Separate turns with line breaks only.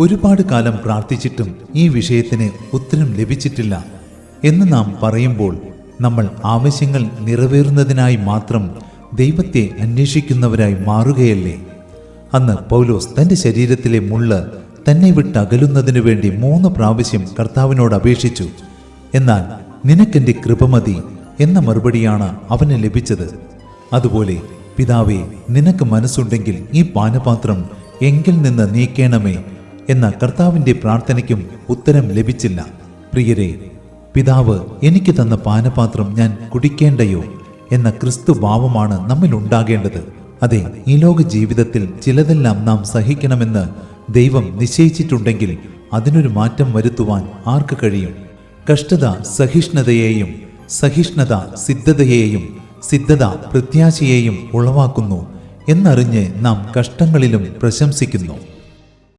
ഒരുപാട് കാലം പ്രാർത്ഥിച്ചിട്ടും ഈ വിഷയത്തിന് ഉത്തരം ലഭിച്ചിട്ടില്ല എന്ന് നാം പറയുമ്പോൾ നമ്മൾ ആവശ്യങ്ങൾ നിറവേറുന്നതിനായി മാത്രം ദൈവത്തെ അന്വേഷിക്കുന്നവരായി മാറുകയല്ലേ? അന്ന് പൗലോസ് തൻ്റെ ശരീരത്തിലെ മുള്ള് തന്നെ വിട്ടകലുന്നതിനു വേണ്ടി 3 പ്രാവശ്യം കർത്താവിനോട് അപേക്ഷിച്ചു. എന്നാൽ നിനക്കെൻ്റെ കൃപ മതി എന്ന മറുപടിയാണ് അവന് ലഭിച്ചത്. അതുപോലെ പിതാവേ, നിനക്ക് മനസ്സുണ്ടെങ്കിൽ ഈ പാനപാത്രം എങ്കിൽ നിന്ന് നീക്കേണമേ എന്ന കർത്താവിൻ്റെ പ്രാർത്ഥനയ്ക്കും ഉത്തരം ലഭിച്ചില്ല. പ്രിയരെ, പിതാവ് എനിക്ക് തന്ന പാനപാത്രം ഞാൻ കുടിക്കേണ്ടയോ എന്ന ക്രിസ്തു ഭാവമാണ് നമ്മിൽ ഉണ്ടാകേണ്ടത്. അതെ, ഈ ലോക ജീവിതത്തിൽ ചിലതെല്ലാം നാം സഹിക്കണമെന്ന് ദൈവം നിശ്ചയിച്ചിട്ടുണ്ടെങ്കിൽ അതിനൊരു മാറ്റം വരുത്തുവാൻ ആർക്ക് കഴിയും? കഷ്ടത സഹിഷ്ണുതയെയും, സഹിഷ്ണുത സിദ്ധതയെയും, സിദ്ധത പ്രത്യാശയെയും ഉളവാക്കുന്നു എന്നറിഞ്ഞ് നാം കഷ്ടങ്ങളിലും പ്രശംസിക്കുന്നു.